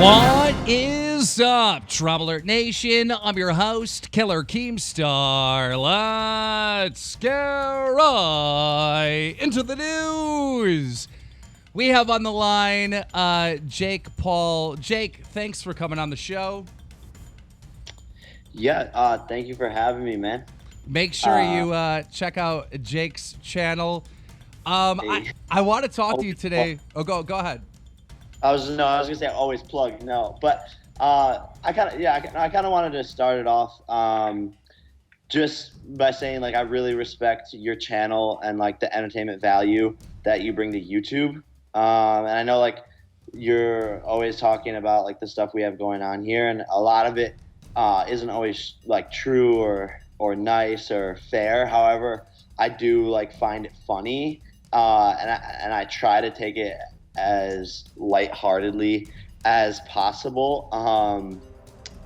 What is up, DramaAlert Nation? I'm your host, Killer Keemstar. Let's get right into the news. We have on the line Jake Paul. Jake, thanks for coming on the show. Yeah, thank you for having me, man. Make sure you check out Jake's channel. Hey. I want to talk to you today. Oh, go ahead. I was gonna say always plug, no, but I kind of wanted to start it off just by saying like I really respect your channel and like the entertainment value that you bring to YouTube, and I know like you're always talking about like the stuff we have going on here, and a lot of it isn't always like true or nice or fair. However, I do like find it funny, and I try to take it as lightheartedly as possible.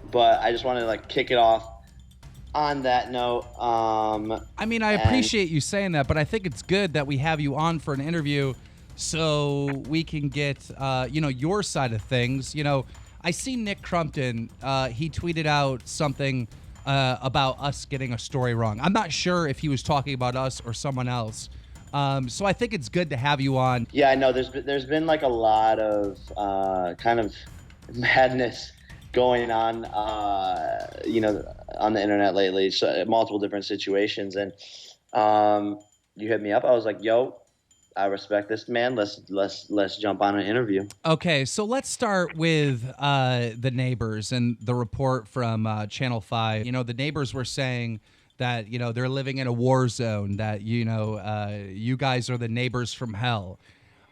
But I just want to like kick it off on that note. I mean, I appreciate you saying that, but I think it's good that we have you on for an interview so we can get, your side of things. You know, I see Nick Crumpton, he tweeted out something about us getting a story wrong. I'm not sure if he was talking about us or someone else. So I think it's good to have you on. Yeah, I know there's been like a lot of kind of madness going on, on the internet lately. So multiple different situations, and you hit me up. I was like, "Yo, I respect this man. Let's jump on an interview." Okay, so let's start with the neighbors and the report from Channel 5. You know, the neighbors were saying that, you know, they're living in a war zone, that, you guys are the neighbors from hell.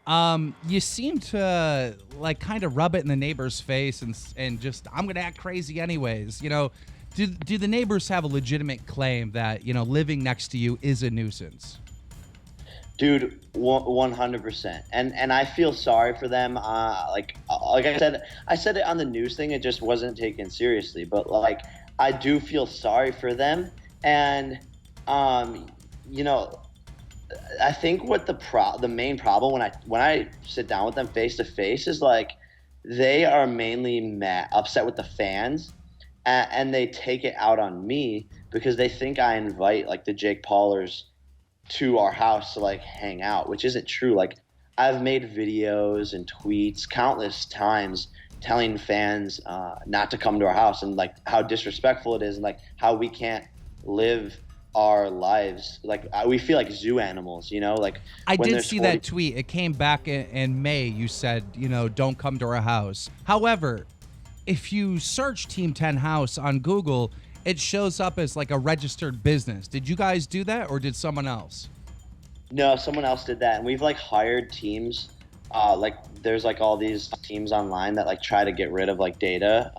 You seem to like kind of rub it in the neighbor's face and just, I'm going to act crazy anyways. You know, do the neighbors have a legitimate claim that, you know, living next to you is a nuisance? Dude, 100%. And I feel sorry for them. Like I said it on the news thing. It just wasn't taken seriously. But like, I do feel sorry for them. And, I think what the main problem when I sit down with them face to face is like, they are mainly upset with the fans, and they take it out on me because they think I invite like the Jake Paulers to our house to like hang out, which isn't true. Like, I've made videos and tweets countless times telling fans not to come to our house, and like how disrespectful it is, and like how we can't live our lives like we feel like zoo animals, you know. Like, I did see that tweet. It came back in May. You said, you know, don't come to our house. However, if you search Team 10 House on Google, it shows up as like a registered business. Did you guys do that, or did someone else? No, someone else did that, and we've like hired teams. Like, there's like all these teams online that like try to get rid of like data,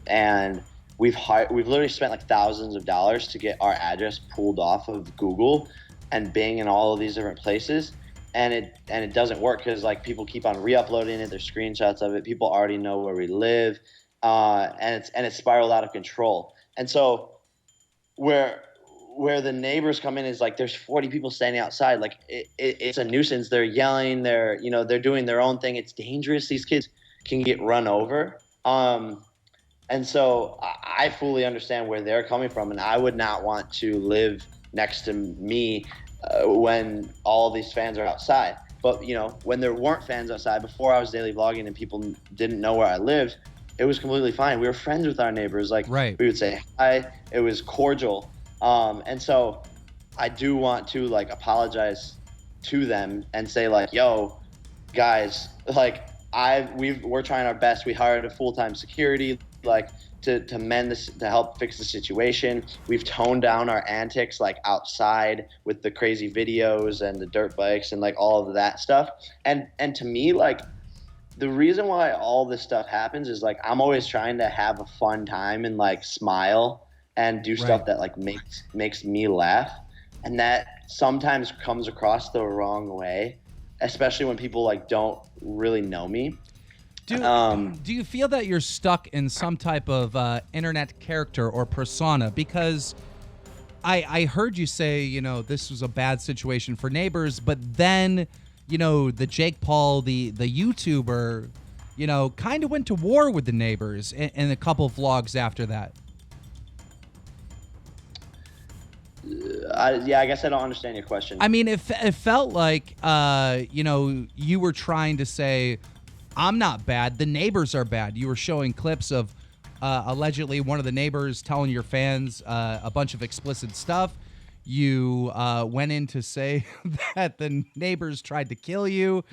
and we've literally spent like thousands of dollars to get our address pulled off of Google and Bing and all of these different places, and it doesn't work because like people keep on re-uploading it. There's screenshots of it. People already know where we live, and it's spiraled out of control. And so where the neighbors come in is like there's 40 people standing outside. Like, it's a nuisance. They're yelling. They're doing their own thing. It's dangerous. These kids can get run over. And so I fully understand where they're coming from, and I would not want to live next to me when all these fans are outside. But, you know, when there weren't fans outside, before I was daily vlogging and people didn't know where I lived, it was completely fine. We were friends with our neighbors. Like, right. We would say hi. It was cordial. And so I do want to like apologize to them and say like, yo, guys, like we're trying our best. We hired a full-time security like to mend this, to help fix the situation. We've toned down our antics like outside with the crazy videos and the dirt bikes and like all of that stuff. And to me, like, the reason why all this stuff happens is like I'm always trying to have a fun time and like smile and do stuff that like makes me laugh, and that sometimes comes across the wrong way, especially when people like don't really know me. Do you feel that you're stuck in some type of internet character or persona? Because I heard you say, you know, this was a bad situation for neighbors, but then, you know, the Jake Paul, the YouTuber, kind of went to war with the neighbors in a couple vlogs after that. I guess I don't understand your question. I mean, it felt like, you were trying to say, I'm not bad, the neighbors are bad. You were showing clips of allegedly one of the neighbors telling your fans a bunch of explicit stuff. You went in to say that the neighbors tried to kill you.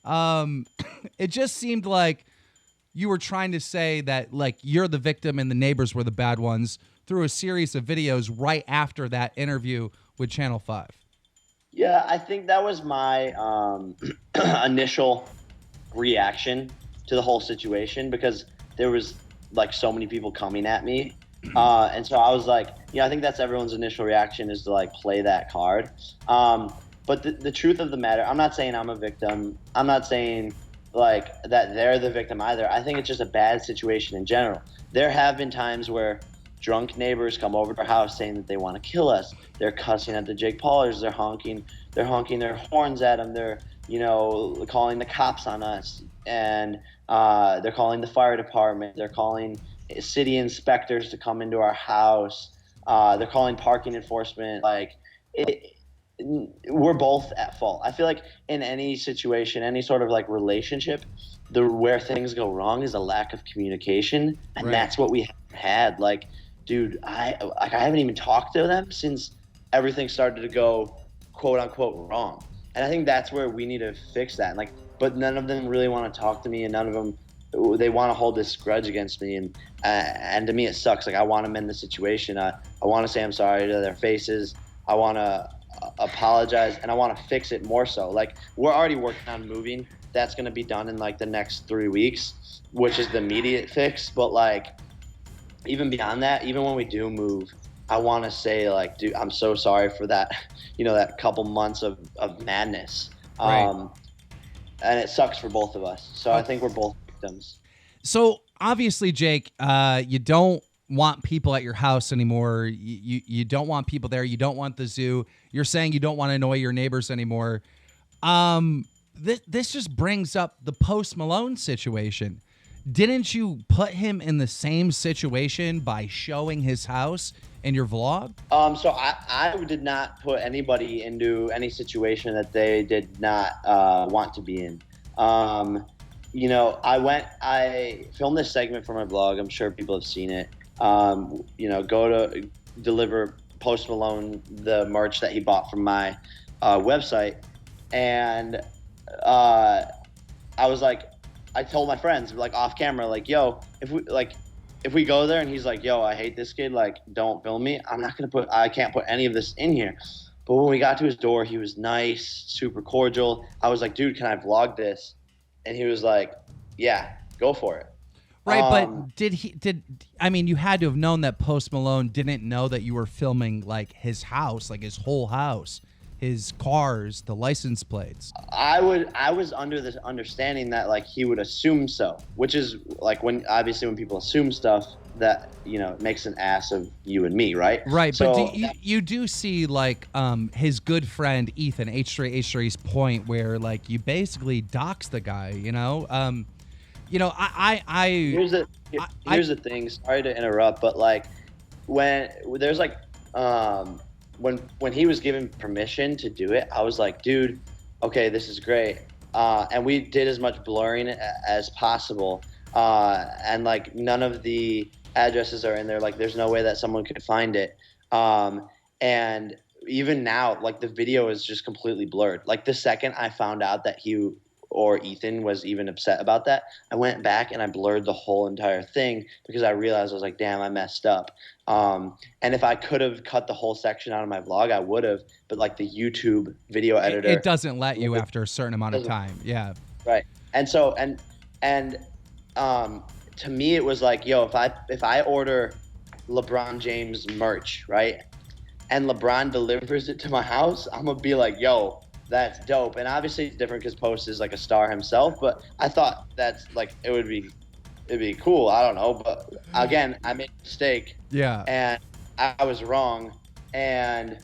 It just seemed like you were trying to say that, like, you're the victim and the neighbors were the bad ones through a series of videos right after that interview with Channel 5. Yeah, I think that was my initial reaction to the whole situation, because there was like so many people coming at me. And so I was like, I think that's everyone's initial reaction, is to like play that card. But the truth of the matter, I'm not saying I'm a victim. I'm not saying like that they're the victim either. I think it's just a bad situation in general. There have been times where drunk neighbors come over to our house saying that they want to kill us. They're cussing at the Jake Paulers. They're honking their horns at them. They're, calling the cops on us. And they're calling the fire department. They're calling city inspectors to come into our house. They're calling parking enforcement. We're both at fault. I feel like in any situation, any sort of like relationship, where things go wrong is a lack of communication. And That's what we had. Like, dude, I haven't even talked to them since everything started to go quote unquote wrong. And I think that's where we need to fix that. But none of them really want to talk to me, and none of them, they want to hold this grudge against me. And to me, it sucks. Like, I want to mend the situation. I want to say I'm sorry to their faces. I want to apologize, and I want to fix it more so. Like, we're already working on moving. That's going to be done in like the next 3 weeks, which is the immediate fix. But like, even beyond that, even when we do move, I want to say, like, dude, I'm so sorry for that, that couple months of madness. Right. And it sucks for both of us. So I think we're both victims. So obviously, Jake, you don't want people at your house anymore. You don't want people there. You don't want the zoo. You're saying you don't want to annoy your neighbors anymore. This just brings up the Post Malone situation. Didn't you put him in the same situation by showing his house in your vlog? So I did not put anybody into any situation that they did not want to be in. I filmed this segment for my vlog. I'm sure people have seen it. Go to deliver Post Malone the merch that he bought from my website. And I was like, I told my friends, like, off camera, like, yo, if we go there and he's like, yo, I hate this kid, like, don't film me, I can't put any of this in here. But when we got to his door, he was nice, super cordial. I was like, dude, can I vlog this? And he was like, yeah, go for it. Right, but you had to have known that Post Malone didn't know that you were filming, like, his house, like his whole house, his cars, the license plates. I was under this understanding that, like, he would assume so, which is like, when people assume stuff, that, it makes an ass of you and me, right? Right, so, but you do see, like, his good friend Ethan H3H3's point where, like, you basically dox the guy, Here's the thing. Sorry to interrupt, but like, when there's like, when he was given permission to do it, I was like, dude, okay, this is great. And we did as much blurring as possible. And like, none of the addresses are in there. Like, there's no way that someone could find it. And even now, like, the video is just completely blurred. Like, the second I found out that he or Ethan was even upset about that, I went back and I blurred the whole entire thing, because I realized, I was like, damn, I messed up. And if I could have cut the whole section out of my vlog, I would have. But like, the YouTube video editor, it doesn't let you after a certain amount of time. Yeah. Right. And so, to me, it was like, yo, if I order LeBron James merch, right, and LeBron delivers it to my house, I'm gonna be like, yo, that's dope. And obviously it's different because Post is like a star himself, but I thought that's like, it'd be cool. I don't know. But again, I made a mistake. Yeah. And I was wrong. And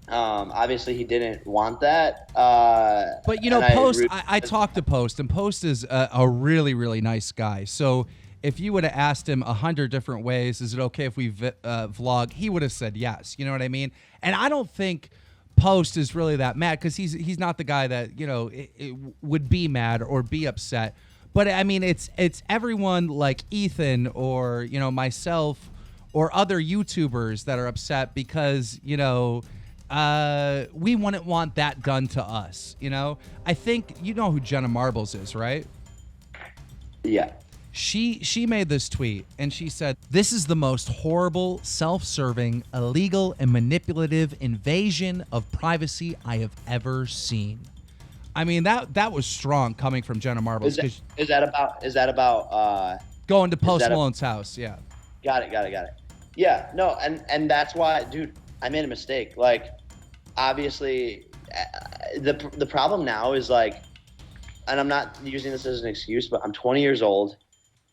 Obviously, he didn't want that. But And I Post, agree. I talked to Post, and Post is a really, really nice guy. So if you would have asked him 100 different ways, is it okay if we vlog? He would have said yes. You know what I mean? And I don't think Post is really that mad, because he's not the guy that it would be mad or be upset. But I mean, it's everyone like Ethan or myself or other YouTubers that are upset because we wouldn't want that done to us. I think you know who Jenna Marbles is, right? Yeah. She made this tweet, and she said, "This is the most horrible, self-serving, illegal, and manipulative invasion of privacy I have ever seen." I mean, that was strong coming from Jenna Marbles. Is that about going to Post Malone's house? Yeah. Got it. Yeah, no, and that's why, dude, I made a mistake. Like, obviously, the problem now is like, and I'm not using this as an excuse, but I'm 20 years old.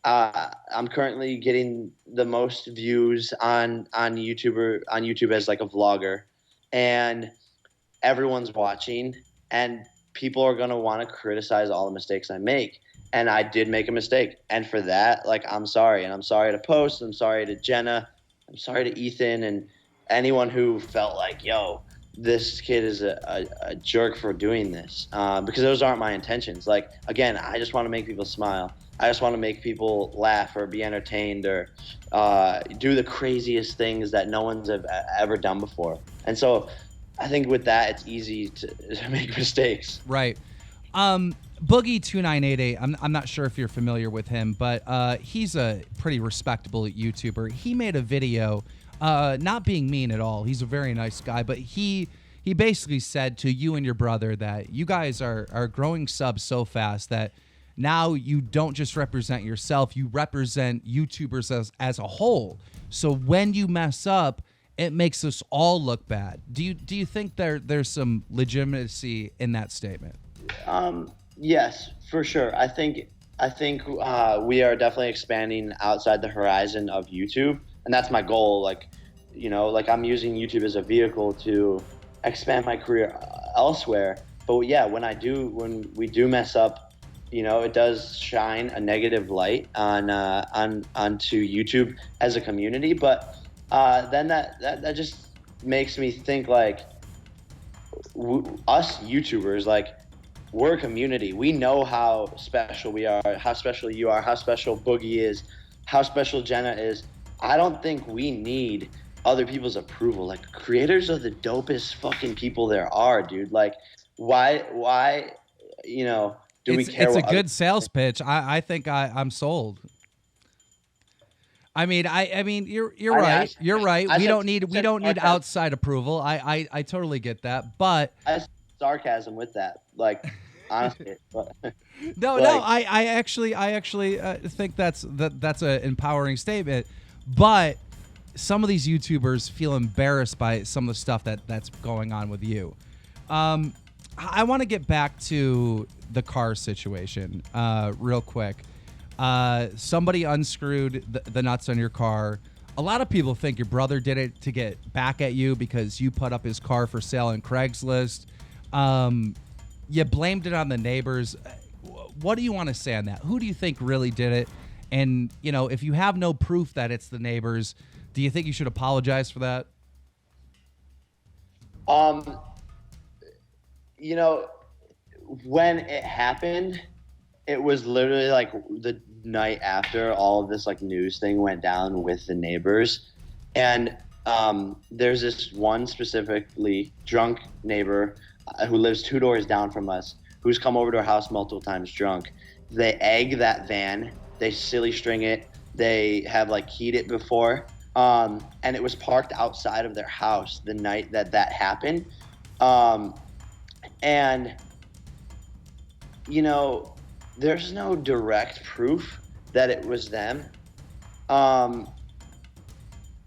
I'm currently getting the most views on YouTube as like a vlogger, and everyone's watching, and people are gonna want to criticize all the mistakes I make. And I did make a mistake, and for that, like, I'm sorry, and I'm sorry to Post, I'm sorry to Jenna, I'm sorry to Ethan, and anyone who felt like, yo, this kid is a jerk for doing this, because those aren't my intentions. Like, again, I just want to make people smile. I just want to make people laugh or be entertained or do the craziest things that no one's ever done before. And so I think with that, it's easy to make mistakes. Right. Boogie2988, I'm not sure if you're familiar with him, but he's a pretty respectable YouTuber. He made a video, not being mean at all. He's a very nice guy, but he basically said to you and your brother that you guys are growing subs so fast that now you don't just represent yourself, you represent YouTubers as a whole. So when you mess up, it makes us all look bad. Do you think there's some legitimacy in that statement? Yes, for sure. I think we are definitely expanding outside the horizon of YouTube, and that's my goal. Like, like, I'm using YouTube as a vehicle to expand my career elsewhere. But yeah, when we do mess up, it does shine a negative light onto YouTube as a community. But then that just makes me think, like, us YouTubers, like, we're a community. We know how special we are, how special you are, how special Boogie is, how special Jenna is. I don't think we need other people's approval. Like, creators are the dopest fucking people there are, dude. Like, why do we care? It's a good sales pitch. I think I'm sold. I mean, you're right. You're right. We don't need outside approval. I totally get that. But I sarcasm with that, like, honestly. No, I actually think that's an empowering statement. But some of these YouTubers feel embarrassed by some of the stuff that's going on with you. I want to get back to the car situation real quick. Somebody unscrewed the nuts on your car. A lot of people think your brother did it to get back at you because you put up his car for sale on Craigslist. You blamed it on the neighbors. What do you want to say on that? Who do you think really did it? And, if you have no proof that it's the neighbors, do you think you should apologize for that? When it happened, it was literally like the night after all of this like news thing went down with the neighbors. And there's this one specifically drunk neighbor who lives 2 doors down from us, who's come over to our house multiple times drunk. They egg that van, they silly string it, they have like keyed it before, and it was parked outside of their house the night that happened. And there's no direct proof that it was them.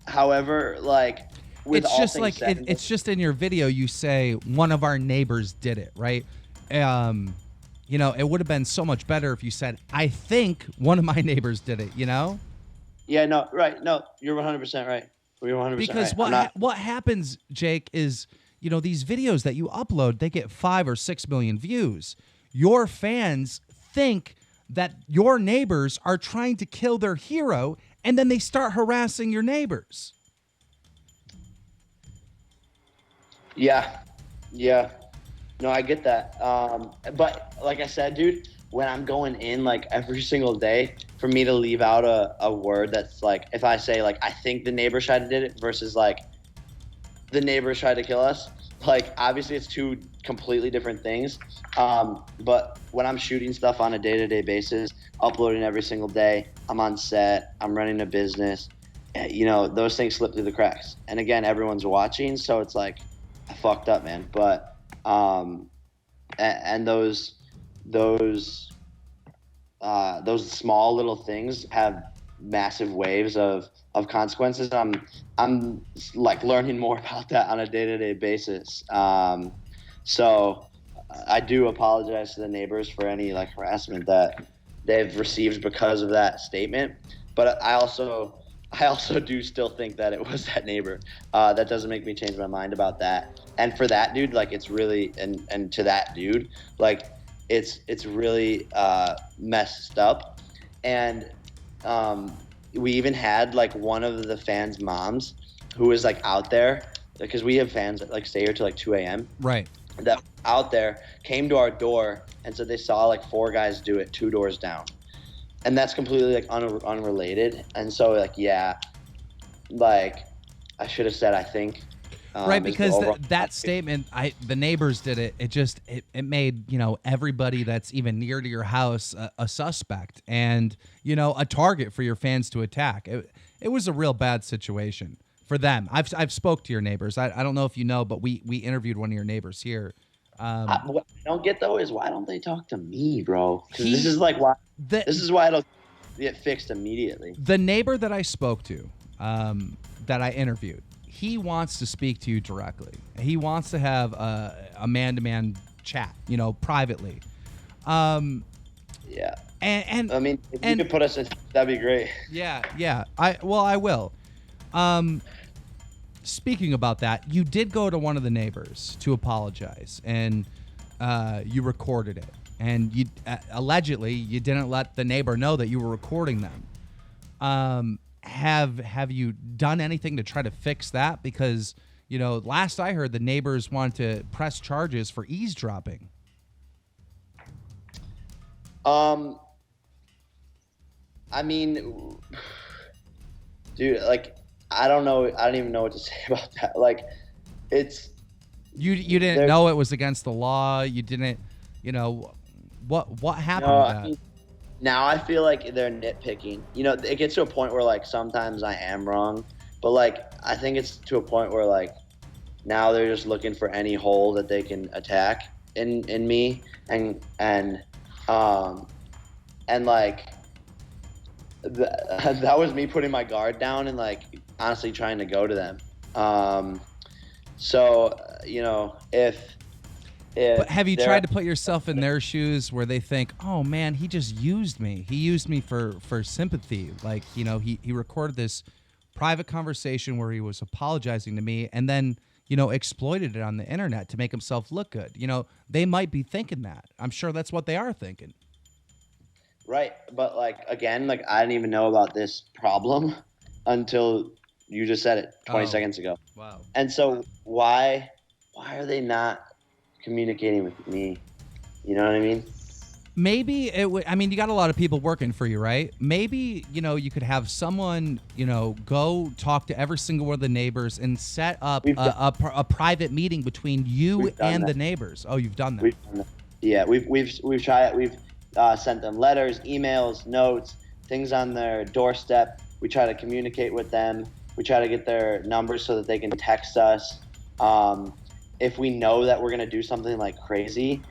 However, like, it's just like it's just in your video you say one of our neighbors did it, right? It would have been so much better if you said, I think one of my neighbors did it, Yeah, no, right. No, you're 100% right. You're 100% because right. what happens, Jake, is these videos that you upload, they get 5 or 6 million views. Your fans think that your neighbors are trying to kill their hero, and then they start harassing your neighbors. Yeah. No, I get that. But like I said, dude, when I'm going in like every single day, for me to leave out a word that's like, if I say like, I think the neighbor tried to did it versus like the neighbors tried to kill us, like obviously it's two completely different things. But when I'm shooting stuff on a day-to-day basis, uploading every single day, I'm on set, I'm running a business, those things slip through the cracks. And again, everyone's watching, so it's like, I fucked up, man. But and those small little things have massive waves of consequences. I'm like learning more about that on a day-to-day basis. So I do apologize to the neighbors for any like harassment that they've received because of that statement. But I also do still think that it was that neighbor. That doesn't make me change my mind about that. And for that dude, like it's really, and to that dude, like it's really messed up. And we even had like one of the fans' moms who was like out there, because we have fans that like stay here till like 2 a.m. Right. That out there came to our door and said they saw like 4 guys do it 2 doors down. And that's completely like unrelated. And so like, yeah, like I should have said, I think. Right, because that statement, the neighbors did it. It made everybody that's even near to your house a suspect and a target for your fans to attack. It was a real bad situation for them. I've spoke to your neighbors. I don't know if you know, but we interviewed one of your neighbors here. What I don't get though is why don't they talk to me, bro? Because this is like why this is why it'll get fixed immediately. The neighbor that I spoke to, that I interviewed, he wants to speak to you directly. He wants to have a man-to-man chat, privately. Yeah. And I mean, if you could put us in, that'd be great. Yeah. I will. Speaking about that, you did go to one of the neighbors to apologize, and you recorded it. And you allegedly you didn't let the neighbor know that you were recording them. Have you done anything to try to fix that? Because last I heard, the neighbors wanted to press charges for eavesdropping. I mean, dude, like I don't know. I don't even know what to say about that. Like, it's you didn't know it was against the law. You didn't, what happened with that? I mean, now I feel like they're nitpicking. It gets to a point where like sometimes I am wrong, but like I think it's to a point where like now they're just looking for any hole that they can attack in me, and like that was me putting my guard down and like honestly trying to go to them. So if but have you tried to put yourself in their shoes where they think, oh man, he just used me. He used me for sympathy. Like, he recorded this private conversation where he was apologizing to me and then, exploited it on the internet to make himself look good. They might be thinking that. I'm sure that's what they are thinking. Right. But like, again, like I didn't even know about this problem until you just said it 20 seconds ago. Wow. And so why are they not communicating with me? You know what I mean? Maybe it would. I mean, you got a lot of people working for you, right? Maybe you could have someone go talk to every single one of the neighbors and set up a private meeting between you and the neighbors. Oh, you've done that. We've done that. Yeah, we've tried. We've sent them letters, emails, notes, things on their doorstep. We try to communicate with them. We try to get their numbers so that they can text us. If we know that we're going to do something like crazy,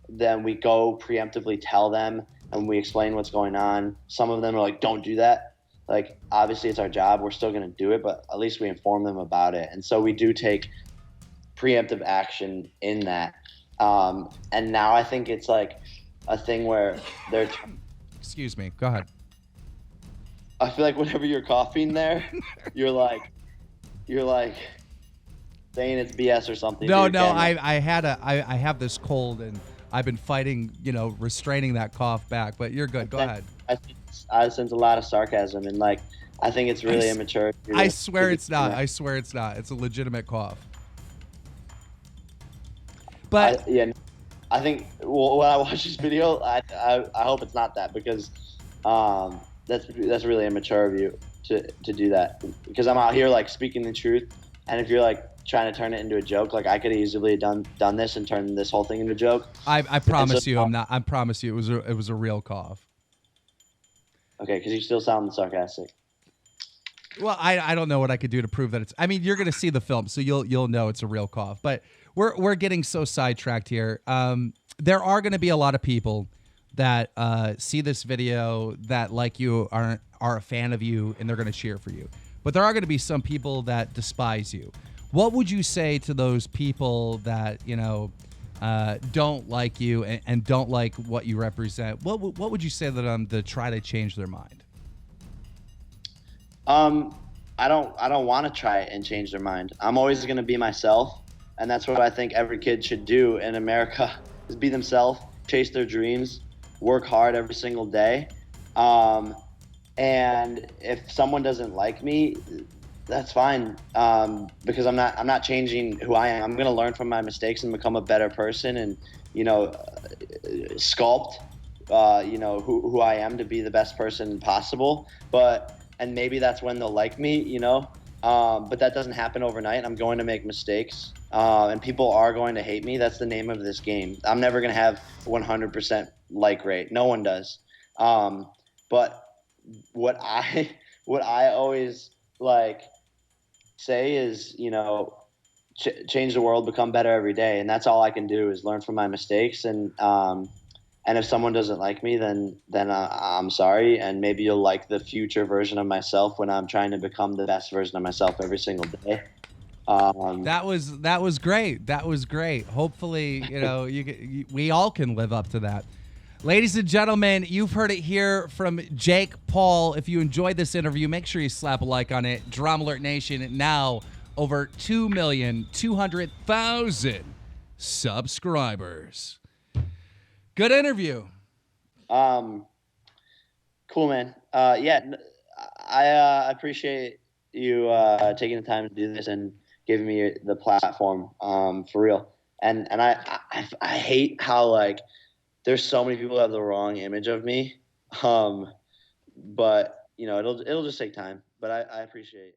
then we go preemptively tell them and we explain what's going on. Some of them are like, don't do that. Like, obviously it's our job. We're still going to do it, but at least we inform them about it. And so we do take preemptive action in that. And now I think it's like a thing where they're... Excuse me. Go ahead. I feel like whenever you're coughing there, you're like, saying it's BS or something. No, to your no, camera. I have this cold and I've been fighting, restraining that cough back. But you're good. Go ahead. I sense a lot of sarcasm, and like I think it's really immature. I swear it's not. I swear it's not. It's a legitimate cough. But Yeah, I think when I watch this video, I hope it's not that, because that's really immature of you to do that, because I'm out here like speaking the truth, and if you're like trying to turn it into a joke, like I could easily have done this and turned this whole thing into a joke. I promise you, I'm not. I promise you, it was a real cough. Okay, because you still sound sarcastic. Well, I don't know what I could do to prove that it's. I mean, you're gonna see the film, so you'll know it's a real cough. But we're getting so sidetracked here. There are gonna be a lot of people that see this video that, like you, are a fan of you, and they're gonna cheer for you. But there are gonna be some people that despise you. What would you say to those people that don't like you and don't like what you represent? What would you say to them to try to change their mind? I don't want to try and change their mind. I'm always going to be myself, and that's what I think every kid should do in America is be themselves, chase their dreams, work hard every single day. And if someone doesn't like me, that's fine. Because I'm not changing who I am. I'm going to learn from my mistakes and become a better person, and sculpt who I am to be the best person possible. And maybe that's when they'll like me, but that doesn't happen overnight. I'm going to make mistakes, and people are going to hate me. That's the name of this game. I'm never going to have 100% like rate. No one does. But what I always like say is, change the world, become better every day. And that's all I can do is learn from my mistakes. And if someone doesn't like me, then I'm sorry, and maybe you'll like the future version of myself when I'm trying to become the best version of myself every single day. That was great. That was great. Hopefully, we all can live up to that. Ladies and gentlemen, you've heard it here from Jake Paul. If you enjoyed this interview, make sure you slap a like on it. DramaAlert Nation, now over 2,200,000 subscribers. Good interview. Cool, man. Yeah, I appreciate you taking the time to do this and giving me the platform, for real. And I hate how like there's so many people who have the wrong image of me. But it'll just take time. But I appreciate